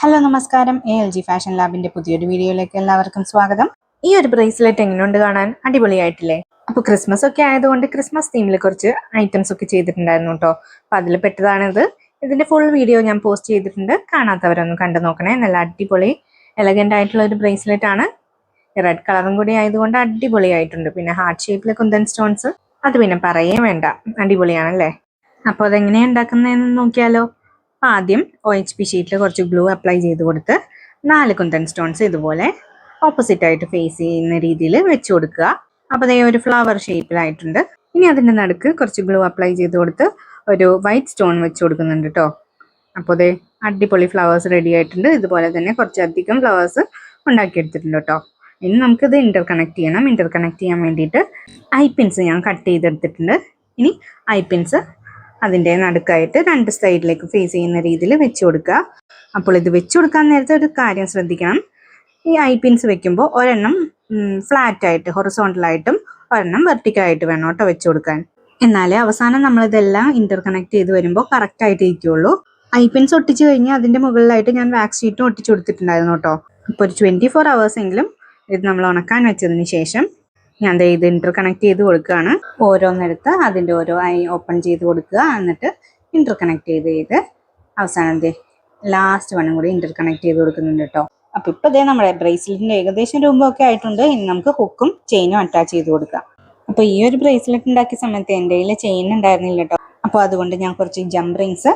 Hello നമസ്കാരം, ALG fashion ലാബിന്റെ പുതിയൊരു വീഡിയോയിലേക്ക് എല്ലാവർക്കും സ്വാഗതം. ഈ ഒരു ബ്രേസ്ലെറ്റ് എങ്ങനെയുണ്ട് കാണാൻ? അടിപൊളിയായിട്ടില്ലേ? അപ്പോൾ ക്രിസ്മസ് ഒക്കെ ആയതുകൊണ്ട് ക്രിസ്മസ് തീമിൽ കുറച്ച് ഐറ്റംസ് ഒക്കെ ചെയ്തിട്ടുണ്ടായിരുന്നു കേട്ടോ. അപ്പോൾ അതിൽ പെട്ടതാണിത്. ഇതിന്റെ ഫുൾ വീഡിയോ ഞാൻ പോസ്റ്റ് ചെയ്തിട്ടുണ്ട്, കാണാത്തവരൊന്ന് കണ്ടു നോക്കണേ. നല്ല അടിപൊളി എലഗന്റ് ആയിട്ടുള്ള ഒരു ബ്രേസ്ലെറ്റ് ആണ്. റെഡ് കളറും കൂടി ആയതുകൊണ്ട് അടിപൊളിയായിട്ടുണ്ട്. പിന്നെ ഹാർട്ട് ഷേപ്പിലെ കുന്തൻ സ്റ്റോൺസ്, അത് പിന്നെ പറയേ വേണ്ട, അടിപൊളിയാണല്ലേ. അപ്പോൾ അതെങ്ങനെയാണ് ഉണ്ടാക്കുന്നതെന്ന് നോക്കിയാലോ. ആദ്യം OHP ഷീറ്റിൽ കുറച്ച് ഗ്ലൂ അപ്ലൈ ചെയ്ത് കൊടുത്ത് 4 കുന്തൻ സ്റ്റോൺസ് ഇതുപോലെ ഓപ്പോസിറ്റ് ആയിട്ട് ഫേസ് ചെയ്യുന്ന രീതിയിൽ വെച്ച് കൊടുക്കുക. അപ്പോൾ അതേ ഒരു ഫ്ലവർ ഷേപ്പിലായിട്ടുണ്ട്. ഇനി അതിൻ്റെ നടുക്ക് കുറച്ച് ഗ്ലൂ അപ്ലൈ ചെയ്ത് കൊടുത്ത് ഒരു വൈറ്റ് സ്റ്റോൺ വെച്ച് കൊടുക്കുന്നുണ്ട് കേട്ടോ. അപ്പോൾ അതേ അടിപൊളി ഫ്ലവേഴ്സ് റെഡി ആയിട്ടുണ്ട്. ഇതുപോലെ തന്നെ കുറച്ചധികം ഫ്ലവേഴ്സ് ഉണ്ടാക്കിയെടുത്തിട്ടുണ്ട് കേട്ടോ. ഇനി നമുക്കിത് ഇന്റർകണക്ട് ചെയ്യണം. ഇന്റർകണക്ട് ചെയ്യാൻ വേണ്ടിയിട്ട് ഐപിൻസ് ഞാൻ കട്ട് ചെയ്തെടുത്തിട്ടുണ്ട്. ഇനി ഐപിൻസ് അതിൻ്റെ നടുക്കായിട്ട് 2 സൈഡിലേക്ക് ഫേസ് ചെയ്യുന്ന രീതിയിൽ വെച്ച് കൊടുക്കുക. അപ്പോൾ ഇത് വെച്ച് കൊടുക്കാൻ നേരത്തെ ഒരു കാര്യം ശ്രദ്ധിക്കണം. ഈ ഐപിൻസ് വെക്കുമ്പോൾ ഒരെണ്ണം ഫ്ലാറ്റ് ആയിട്ട് ഹൊറിസോണ്ടലായിട്ടും ഒരെണ്ണം വെർട്ടിക്കലായിട്ട് വേണം കേട്ടോ വെച്ച് കൊടുക്കാൻ. എന്നാലേ അവസാനം നമ്മളിതെല്ലാം ഇന്റർകണക്ട് ചെയ്ത് വരുമ്പോൾ കറക്റ്റ് ആയിട്ട് ഇരിക്കുള്ളൂ. ഐപിൻസ് ഒട്ടിച്ച് കഴിഞ്ഞാൽ അതിൻ്റെ മുകളിലായിട്ട് ഞാൻ വാക്സ് ഷീറ്റും ഒട്ടിച്ച് കൊടുത്തിട്ടുണ്ടായിരുന്നു കേട്ടോ. ഇപ്പോൾ ഒരു 24 hours എങ്കിലും ഇത് നമ്മൾ ഉണക്കാൻ വെച്ചതിന് ശേഷം ഞാൻ ഇത് ഇന്റർകണക്ട് ചെയ്ത് കൊടുക്കുകയാണ്. ഓരോന്നെടുത്ത് അതിൻ്റെ ഓരോ ഐ ഓപ്പൺ ചെയ്ത് കൊടുക്കുക. എന്നിട്ട് ഇന്റർകണക്ട് ചെയ്ത് അവസാനം ലാസ്റ്റ് വണ്ണും കൂടി ഇന്റർകണക്ട് ചെയ്ത് കൊടുക്കുന്നുണ്ട് കേട്ടോ. അപ്പോൾ ഇപ്പോൾ നമ്മുടെ ബ്രേസ്ലെറ്റിൻ്റെ ഏകദേശം രൂപമൊക്കെ ആയിട്ടുണ്ട്. ഇനി നമുക്ക് ഹുക്കും ചെയിനും അറ്റാച്ച് ചെയ്ത് കൊടുക്കാം. അപ്പോൾ ഈ ഒരു ബ്രേസ്ലെറ്റ് ഉണ്ടാക്കിയ സമയത്ത് എൻ്റെ കയ്യിൽ ചെയിൻ ഉണ്ടായിരുന്നില്ല കേട്ടോ. അപ്പോൾ അതുകൊണ്ട് ഞാൻ കുറച്ച് ജംപ് റിങ്സ്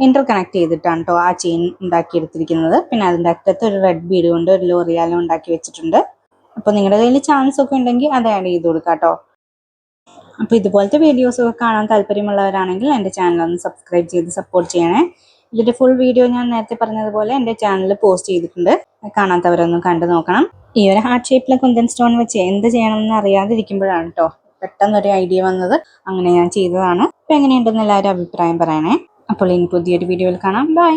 ഇന്റർകണക്ട് ചെയ്തിട്ടാണ് കേട്ടോ ആ ചെയിൻ ഉണ്ടാക്കിയെടുത്തിരിക്കുന്നത്. പിന്നെ അതിൻ്റെ അറ്റത്ത് ഒരു റെഡ് ബീഡ് കൊണ്ട് ഒരു ലോറിയാലും ഉണ്ടാക്കി വെച്ചിട്ടുണ്ട്. അപ്പോൾ നിങ്ങളുടെ കയ്യിൽ ചാൻസ് ഒക്കെ ഉണ്ടെങ്കിൽ അത് ആഡ് ചെയ്ത് കൊടുക്കാം കേട്ടോ. അപ്പോൾ ഇതുപോലത്തെ വീഡിയോസൊക്കെ കാണാൻ താല്പര്യമുള്ളവരാണെങ്കിൽ എൻ്റെ ചാനൽ ഒന്ന് സബ്സ്ക്രൈബ് ചെയ്ത് സപ്പോർട്ട് ചെയ്യണേ. ഇതിൻ്റെ ഫുൾ വീഡിയോ ഞാൻ നേരത്തെ പറഞ്ഞതുപോലെ എൻ്റെ ചാനലിൽ പോസ്റ്റ് ചെയ്തിട്ടുണ്ട്, കാണാത്തവരൊന്നും കണ്ടു നോക്കണം. ഈ ഒരു ഹാർട്ട് ഷേപ്പിലെ കുന്തൻ സ്റ്റോൺ വെച്ച് എന്ത് ചെയ്യണമെന്ന് അറിയാതിരിക്കുമ്പോഴാണ് കേട്ടോ പെട്ടെന്നൊരു ഐഡിയ വന്നത്. അങ്ങനെ ഞാൻ ചെയ്തതാണ്. അപ്പോൾ എങ്ങനെയുണ്ടെന്ന് എല്ലാവരും അഭിപ്രായം പറയണേ. അപ്പോൾ ഇനി പുതിയൊരു വീഡിയോയിൽ കാണാം. ബൈ.